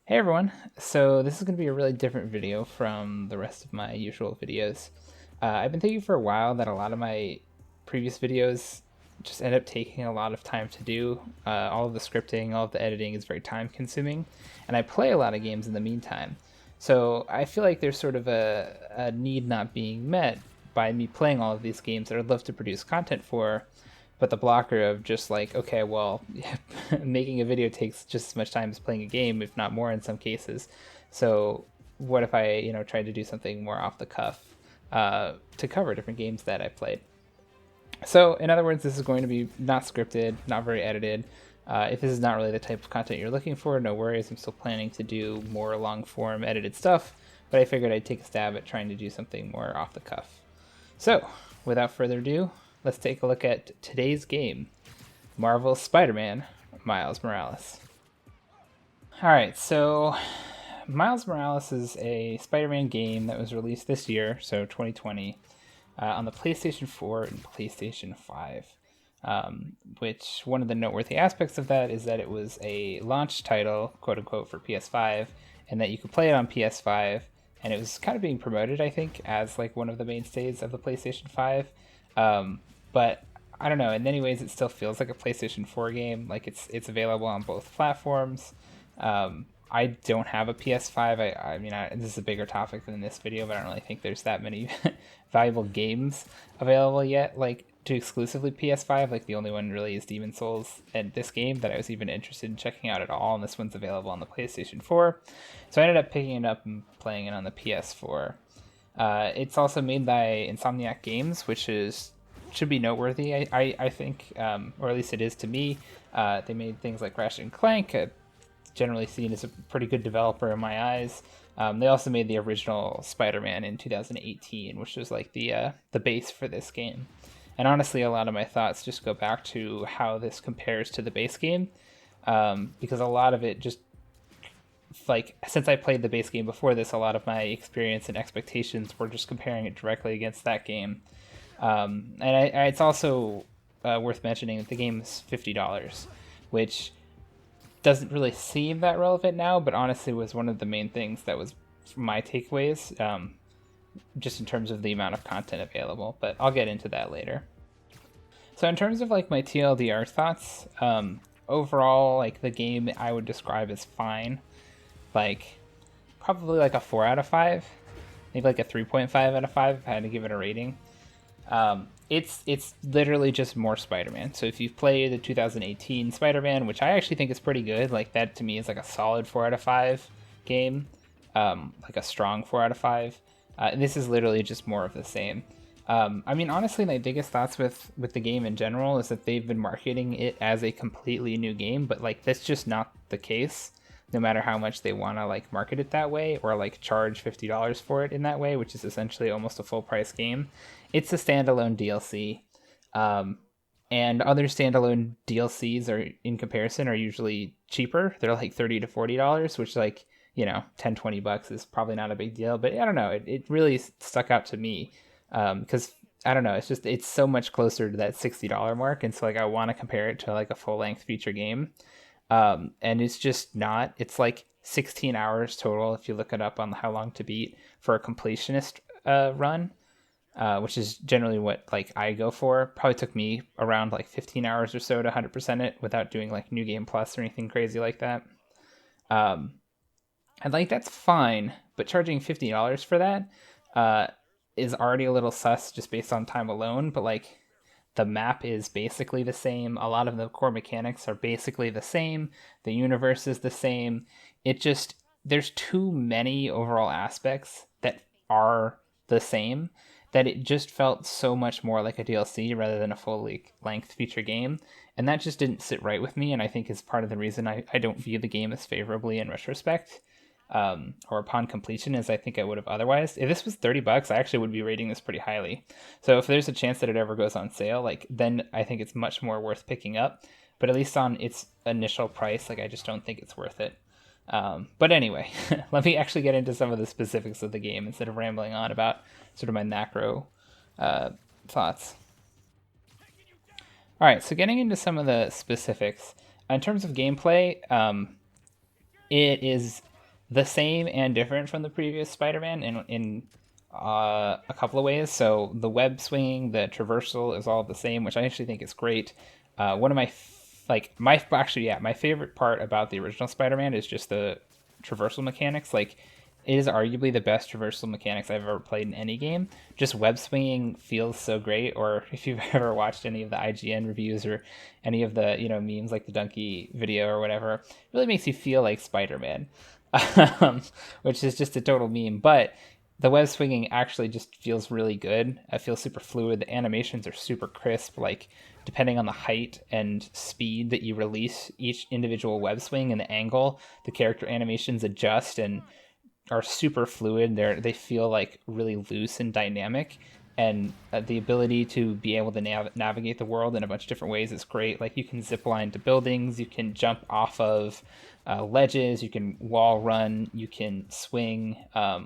Hey everyone! So this is going to be a really different video from the rest of my usual videos. I've been thinking for a while that a lot of my previous videos just end up taking a lot of time to do. All of the scripting, all of the editing is very time consuming, and I play a lot of games in the meantime. So I feel like there's sort of a need not being met by me playing all of these games that I'd love to produce content for, but the blocker of just like, okay, well, making a video takes just as much time as playing a game, if not more in some cases. So what if I, tried to do something more off the cuff to cover different games that I played? So in other words, this is going to be not scripted, not very edited. If this is not really the type of content you're looking for, no worries. I'm still planning to do more long form edited stuff, but I figured I'd take a stab at trying to do something more off the cuff. So without further ado, let's take a look at today's game, Marvel's Spider-Man, Miles Morales. Alright, so Miles Morales is a Spider-Man game that was released this year, so 2020, on the PlayStation 4 and PlayStation 5. Which one of the noteworthy aspects of that is that it was a launch title, quote unquote, for PS5, and that you could play it on PS5, and it was kind of being promoted, I think, as like one of the mainstays of the PlayStation 5. But I don't know. In many ways, it still feels like a PlayStation 4 game. Like it's available on both platforms. I don't have a PS5. This is a bigger topic than this video, but I don't really think there's that many valuable games available yet. Like to exclusively PS5, like the only one really is Demon Souls and this game that I was even interested in checking out at all. And this one's available on the PlayStation 4, so I ended up picking it up and playing it on the PS4. It's also made by Insomniac Games, which is should be noteworthy, I think, or at least it is to me. They made things like Ratchet and Clank, generally seen as a pretty good developer in my eyes. They also made the original Spider-Man in 2018, which was like the base for this game. And honestly, a lot of my thoughts just go back to how this compares to the base game, because a lot of it just like since I played the base game before this, a lot of my experience and expectations were just comparing it directly against that game. It's also worth mentioning that the game is $50, which doesn't really seem that relevant now, but honestly was one of the main things that was my takeaways, just in terms of the amount of content available. But I'll get into that later. So in terms of like my TLDR thoughts, overall, like the game I would describe as fine, like probably like a 4 out of 5, maybe like a 3.5 out of 5 if I had to give it a rating. It's literally just more Spider-Man. So if you've played the 2018 Spider-Man, which I actually think is pretty good, like that to me is like a solid 4 out of 5 game, like a strong 4 out of 5. This is literally just more of the same. Honestly, my biggest thoughts with the game in general is that they've been marketing it as a completely new game, but like that's just not the case. No matter how much they want to like market it that way or like charge $50 for it in that way, which is essentially almost a full price game, it's a standalone DLC. And other standalone DLCs are in comparison are usually cheaper. They're like $30 to $40, which like, 10-20 bucks is probably not a big deal, but I don't know. It really stuck out to me because I don't know. It's so much closer to that $60 mark. And so like I want to compare it to like a full length feature game. And it's just not. It's like 16 hours total if you look it up on how long to beat for a completionist run, which is generally what like I go for. Probably took me around like 15 hours or so to 100% it without doing like New Game Plus or anything crazy like that. And like that's fine, but charging $50 for that is already a little sus just based on time alone. But like the map is basically the same. A lot of the core mechanics are basically the same. The universe is the same. It just there's too many overall aspects that are the same that it just felt so much more like a DLC rather than a full length feature game. And that just didn't sit right with me, and I think is part of the reason I don't view the game as favorably in retrospect, or upon completion as I think I would have otherwise. If this was $30, I actually would be rating this pretty highly. So if there's a chance that it ever goes on sale, like then I think it's much more worth picking up. But at least on its initial price, like I just don't think it's worth it. But anyway, let me actually get into some of the specifics of the game instead of rambling on about sort of my macro thoughts. All right, so getting into some of the specifics in terms of gameplay, it is the same and different from the previous Spider-Man in a couple of ways. So the web swinging, the traversal is all the same, which I actually think is great. One of my my favorite part about the original Spider-Man is just the traversal mechanics. Like, it is arguably the best traversal mechanics I've ever played in any game. Just web swinging feels so great. Or if you've ever watched any of the IGN reviews or any of the memes like the Donkey video or whatever, it really makes you feel like Spider-Man, which is just a total meme. But the web swinging actually just feels really good. It feels super fluid. The animations are super crisp. Like, depending on the height and speed that you release each individual web swing and the angle, the character animations adjust and are super fluid. They feel like really loose and dynamic, and the ability to be able to navigate the world in a bunch of different ways is great. Like, you can zip line to buildings, you can jump off of ledges, you can wall run, you can swing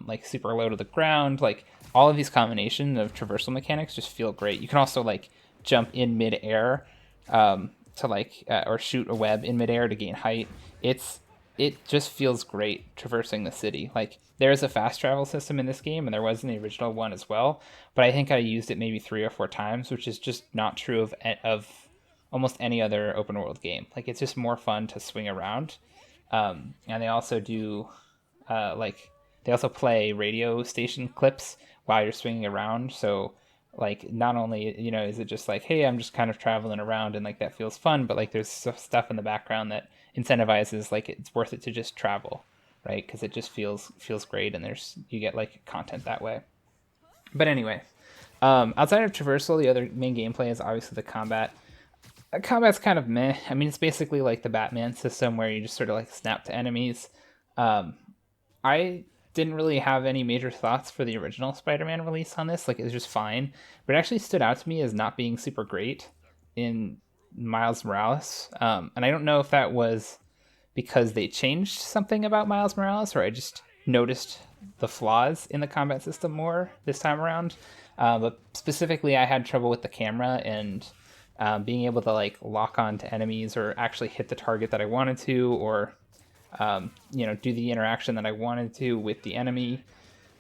like super low to the ground. Like, all of these combinations of traversal mechanics just feel great. You can also like jump in midair to like or shoot a web in midair to gain height. It just feels great traversing the city. Like, there is a fast travel system in this game, and there was in the original one as well. But I think I used it maybe 3 or 4 times, which is just not true of almost any other open world game. Like, it's just more fun to swing around. And they also do like they also play radio station clips while you're swinging around. So like, not only is it just like, hey, I'm just kind of traveling around and like that feels fun, but like there's stuff in the background that incentivizes like it's worth it to just travel, right? Because it just feels great, and you get like content that way. But anyway, outside of traversal, the other main gameplay is obviously the combat. Combat's kind of meh. I mean, it's basically like the Batman system where you just sort of like snap to enemies. Um, I didn't really have any major thoughts for the original Spider-Man release on this. Like, it was just fine, but it actually stood out to me as not being super great in Miles Morales. And I don't know if that was because they changed something about Miles Morales, or I just noticed the flaws in the combat system more this time around. But specifically, I had trouble with the camera and being able to like lock on to enemies or actually hit the target that I wanted to, or do the interaction that I wanted to with the enemy.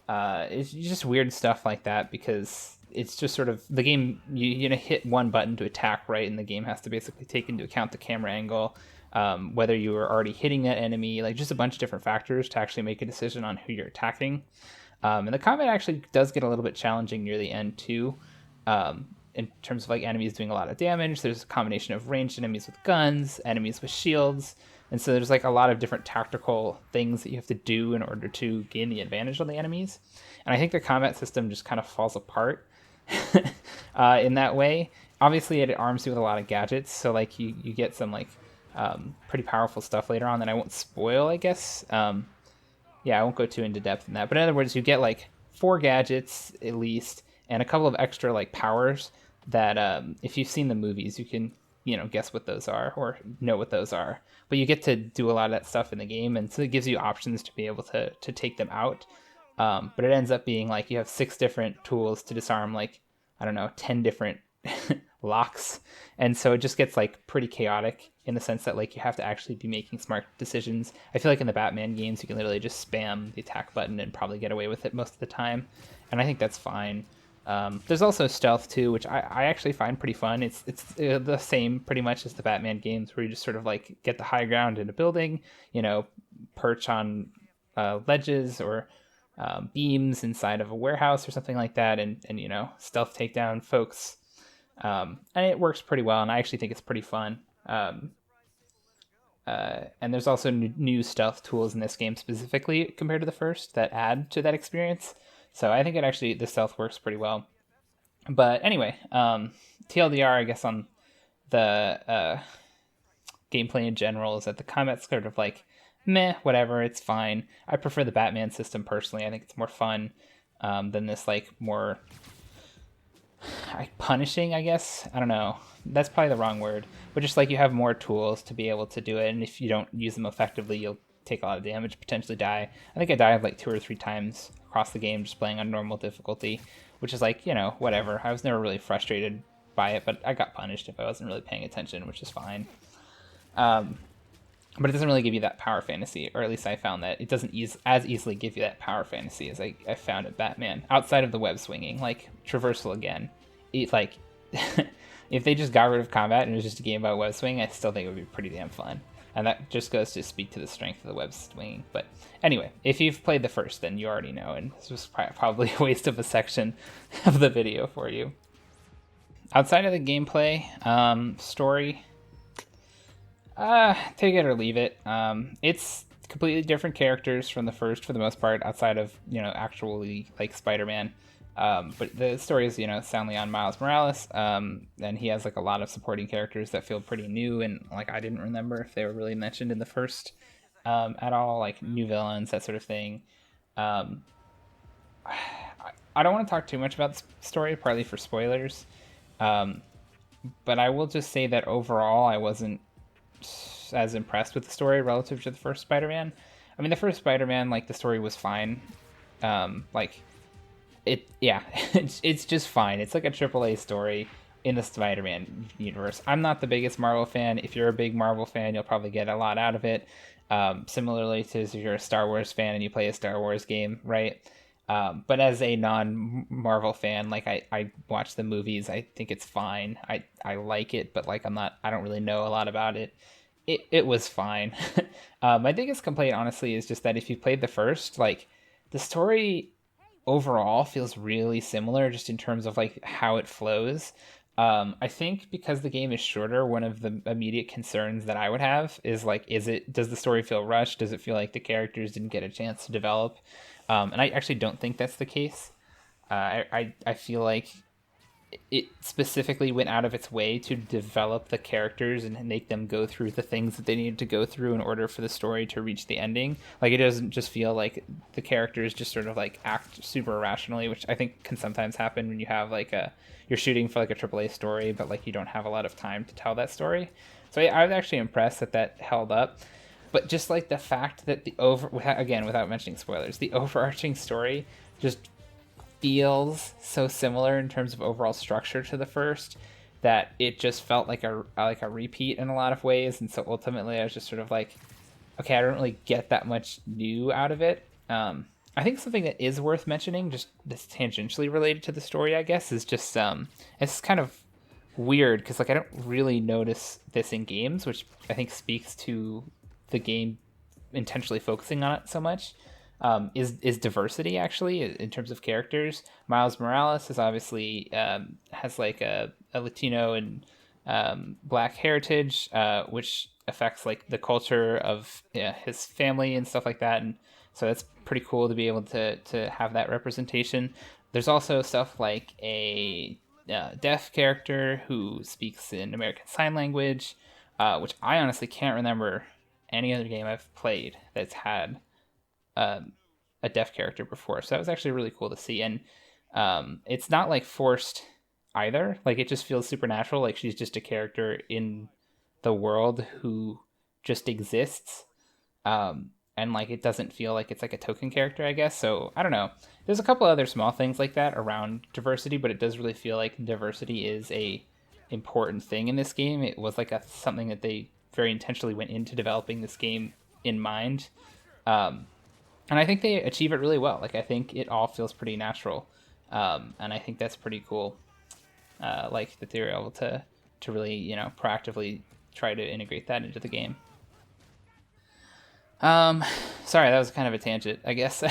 It's just weird stuff like that, because it's just sort of the game. You hit one button to attack, right, and the game has to basically take into account the camera angle, whether you are already hitting that enemy, like just a bunch of different factors to actually make a decision on who you're attacking. And the combat actually does get a little bit challenging near the end too. In terms of like enemies doing a lot of damage, there's a combination of ranged enemies with guns, enemies with shields, and so there's like a lot of different tactical things that you have to do in order to gain the advantage on the enemies. And I think the combat system just kind of falls apart in that way. Obviously, it arms you with a lot of gadgets, so like you get some like pretty powerful stuff later on that I won't spoil, I guess. Yeah, I won't go too into depth in that. But in other words, you get like 4 gadgets at least, and a couple of extra like powers that if you've seen the movies, you can guess what those are or know what those are. But you get to do a lot of that stuff in the game, and so it gives you options to be able to take them out. But it ends up being like you have 6 different tools to disarm, like, I don't know, 10 different locks, and so it just gets like pretty chaotic in the sense that like you have to actually be making smart decisions. I feel like in the Batman games you can literally just spam the attack button and probably get away with it most of the time, and I think that's fine. There's also stealth too, which I actually find pretty fun. It's the same pretty much as the Batman games, where you just sort of like get the high ground in a building, perch on ledges or beams inside of a warehouse or something like that, and stealth takedown folks. And it works pretty well, and I actually think it's pretty fun. And there's also new stealth tools in this game specifically compared to the first that add to that experience. So I think the stealth works pretty well. But anyway, TLDR, I guess, on the gameplay in general is that the combat's sort of like meh, whatever, it's fine. I prefer the Batman system personally. I think it's more fun than this like more punishing, I guess. I don't know. That's probably the wrong word. But just like you have more tools to be able to do it, and if you don't use them effectively, you'll take a lot of damage, potentially die. I think I died like 2 or 3 times across the game just playing on normal difficulty, which is like, whatever. I was never really frustrated by it, but I got punished if I wasn't really paying attention, which is fine. but it doesn't really give you that power fantasy, or at least I found that it doesn't as easily give you that power fantasy as I found at Batman. Outside of the web swinging, like traversal again, like if they just got rid of combat and it was just a game about web swinging, I still think it would be pretty damn fun. And that just goes to speak to the strength of the web swinging. But anyway, if you've played the first, then you already know, and this was probably a waste of a section of the video for you. Outside of the gameplay, story, take it or leave it. It's completely different characters from the first for the most part, outside of actually like Spider-Man. But the story is soundly on Miles Morales, and he has like a lot of supporting characters that feel pretty new, and like I didn't remember if they were really mentioned in the first at all, like new villains, that sort of thing. Um, I don't want to talk too much about the story, partly for spoilers. Um, but I will just say that overall, I wasn't as impressed with the story relative to the first Spider-Man. I mean, the first Spider-Man, like the story was fine. Like yeah, it's just fine. It's like a AAA story in the Spider-Man universe. I'm not the biggest Marvel fan. If you're a big Marvel fan, you'll probably get a lot out of it. Similarly to if you're a Star Wars fan and you play a Star Wars game, right? But as a non-Marvel fan, like I watch the movies, I think it's fine. I like it, but like I don't really know a lot about it. It was fine. My biggest complaint, honestly, is just that if you played the first, like the story overall feels really similar, just in terms of like how it flows. I think because the game is shorter, one of the immediate concerns that I would have is like, does the story feel rushed? Does it feel like the characters didn't get a chance to develop? And I actually don't think that's the case. I feel like it specifically went out of its way to develop the characters and make them go through the things that they needed to go through in order for the story to reach the ending. Like, it doesn't just feel like the characters just sort of like act super irrationally, which I think can sometimes happen when you have like you're shooting for like a AAA story, but like you don't have a lot of time to tell that story. So I was actually impressed that held up. But just like the fact that again, without mentioning spoilers, the overarching story just feels so similar in terms of overall structure to the first, that it just felt like a repeat in a lot of ways. And so ultimately I was just sort of like, okay, I don't really get that much new out of it. I think something that is worth mentioning, just this tangentially related to the story, I guess, is just it's kind of weird because like I don't really notice this in games, which I think speaks to the game intentionally focusing on it so much. Is diversity, actually, in terms of characters. Miles Morales is obviously has like a Latino and Black heritage, which affects like the culture of his family and stuff like that, and so that's pretty cool to be able to have that representation. There's also stuff like a deaf character who speaks in American Sign Language, which I honestly can't remember any other game I've played that's had um, a deaf character before. So that was actually really cool to see. And it's not like forced either. Like, it just feels supernatural. Like, she's just a character in the world who just exists. And like, it doesn't feel like it's like a token character, I guess. So I don't know. There's a couple other small things like that around diversity, but it does really feel like diversity is a important thing in this game. It was like something that they very intentionally went into developing this game in mind. Um, and I think they achieve it really well. Like, I think it all feels pretty natural, and I think that's pretty cool. Like that they were able to really proactively try to integrate that into the game. Um, Sorry, that was kind of a tangent, I guess.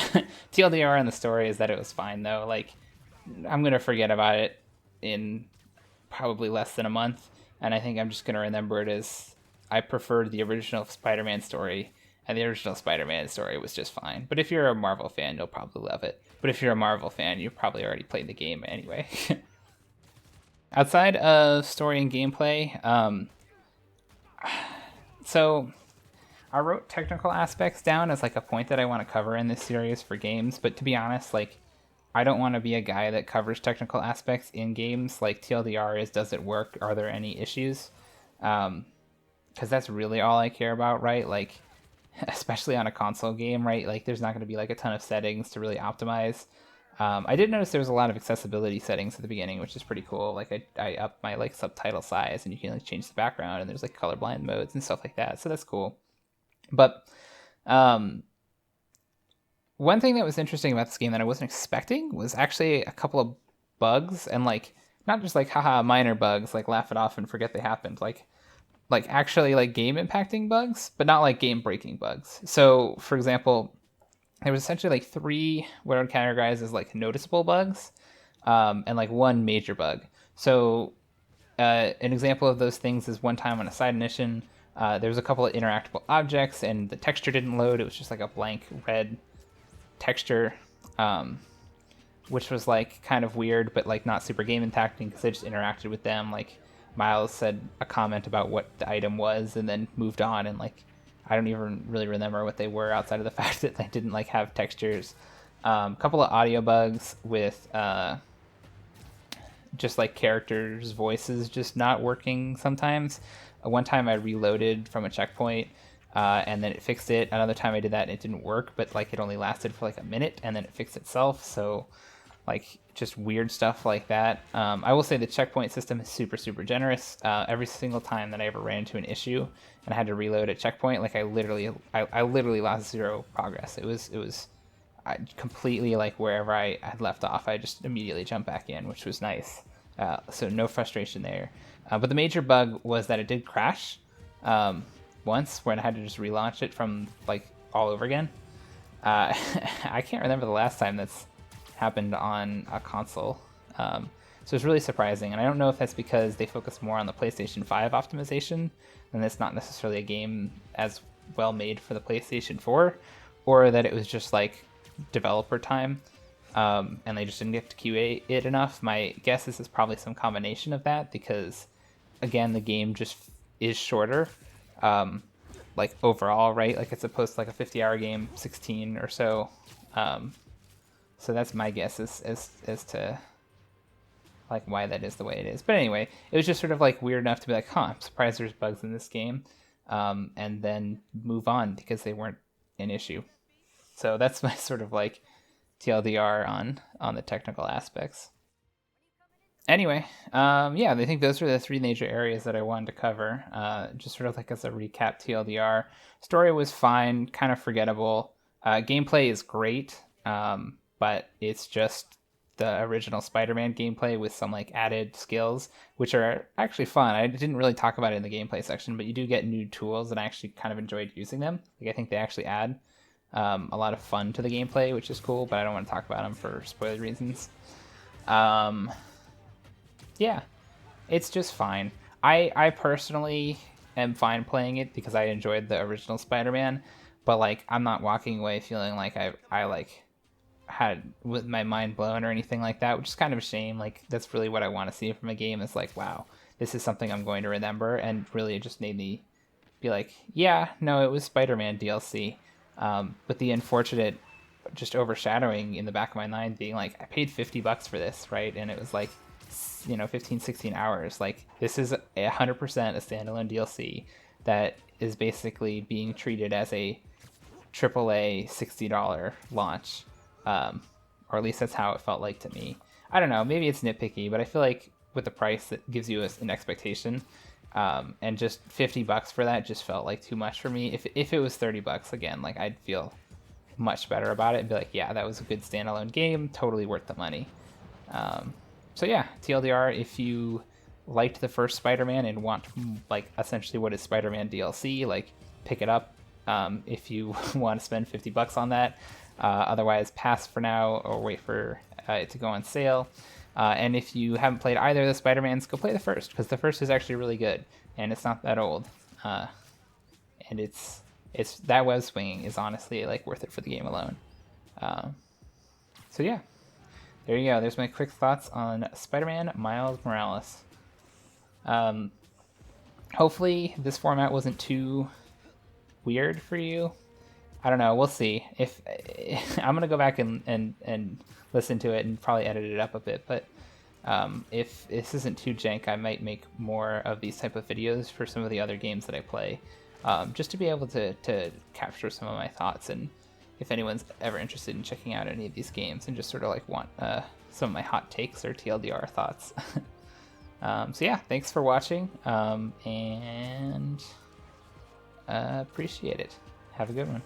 TLDR on the story is that it was fine though. Like, I'm gonna forget about it in probably less than a month, and I think I'm just gonna remember it as I preferred the original Spider-Man story, and the original Spider-Man story was just fine. But if you're a Marvel fan, you'll probably love it. But if you're a Marvel fan, you probably already played the game anyway. Outside of story and gameplay, so I wrote technical aspects down as like a point that I want to cover in this series for games. But to be honest, like, I don't want to be a guy that covers technical aspects in games. Like, TLDR is, does it work? Are there any issues? Because that's really all I care about, right? Like, especially on a console game, right? Like, there's not going to be like a ton of settings to really optimize. I did notice there was a lot of accessibility settings at the beginning, which is pretty cool. Like, I upped my like subtitle size, and you can like change the background, and there's like colorblind modes and stuff like that. So that's cool. But um, one thing that was interesting about this game that I wasn't expecting was actually a couple of bugs, and like not just like haha minor bugs, like laugh it off and forget they happened, like actually like game impacting bugs, but not like game breaking bugs. So for example, there was essentially like three what I would categorize as like noticeable bugs, and like one major bug. So an example of those things is one time on a side mission, there was a couple of interactable objects and the texture didn't load. It was just like a blank red texture, um, which was like kind of weird, but like not super game impacting because I just interacted with them. Like Miles said a comment about what the item was and then moved on, and like I don't even really remember what they were outside of the fact that they didn't like have textures. A couple of audio bugs with just like characters' voices just not working sometimes. One time I reloaded from a checkpoint, and then it fixed it. Another time I did that and it didn't work, but like it only lasted for like a minute and then it fixed itself. So like just weird stuff like that. I will say the checkpoint system is super super generous. Every single time that I ever ran into an issue and I had to reload a checkpoint, like I literally lost zero progress. It was completely like wherever I had left off, I just immediately jumped back in, which was nice. So no frustration there. But the major bug was that it did crash once when I had to just relaunch it from like all over again. I can't remember the last time that's happened on a console. So it's really surprising, and I don't know if that's because they focus more on the PlayStation 5 optimization, and it's not necessarily a game as well made for the PlayStation 4, or that it was just like developer time, and they just didn't get to QA it enough. My guess is it's probably some combination of that, because again, the game just is shorter, like overall, right? Like it's supposed to like a 50-hour game, 16 or so. So that's my guess as to like why that is the way it is. But anyway, it was just sort of like weird enough to be like, huh, I'm surprised there's bugs in this game, and then move on because they weren't an issue. So that's my sort of like TLDR on the technical aspects. Anyway, yeah, I think those are the three major areas that I wanted to cover. Just sort of like as a recap, TLDR. Story was fine, kind of forgettable. Gameplay is great, but it's just the original Spider-Man gameplay with some like added skills, which are actually fun. I didn't really talk about it in the gameplay section, but you do get new tools, and I actually kind of enjoyed using them. Like I think they actually add a lot of fun to the gameplay, which is cool, but I don't want to talk about them for spoiler reasons. Yeah, it's just fine. I personally am fine playing it because I enjoyed the original Spider-Man, but like I'm not walking away feeling like I like had with my mind blown or anything like that, which is kind of a shame. Like that's really what I want to see from a game, is like, wow, this is something I'm going to remember, and really it just made me be like, yeah, no, it was Spider-Man DLC. But the unfortunate just overshadowing in the back of my mind being like, I paid $50 for this, right? And it was like, 15, 16 hours. Like this is 100% a standalone DLC that is basically being treated as a AAA $60 launch. Or at least that's how it felt like to me. I don't know, maybe it's nitpicky, but I feel like with the price that gives you an expectation, and just $50 for that just felt like too much for me. If it was $30 again, like I'd feel much better about it and be like, yeah, that was a good standalone game, totally worth the money. So yeah, TLDR, if you liked the first Spider-Man and want like essentially what is Spider-Man DLC, like pick it up. If you want to spend $50 on that, otherwise pass for now or wait for it to go on sale. And if you haven't played either of the Spider-Mans, go play the first, because the first is actually really good and it's not that old. And it's that web swinging is honestly like worth it for the game alone. So yeah, there you go. There's my quick thoughts on Spider-Man Miles Morales. Hopefully this format wasn't too weird for you. I don't know. We'll see. If I'm gonna go back and listen to it and probably edit it up a bit, but if this isn't too jank, I might make more of these type of videos for some of the other games that I play, just to be able to capture some of my thoughts, and if anyone's ever interested in checking out any of these games and just sort of like want some of my hot takes or TLDR thoughts. So yeah, thanks for watching, and appreciate it. Have a good one.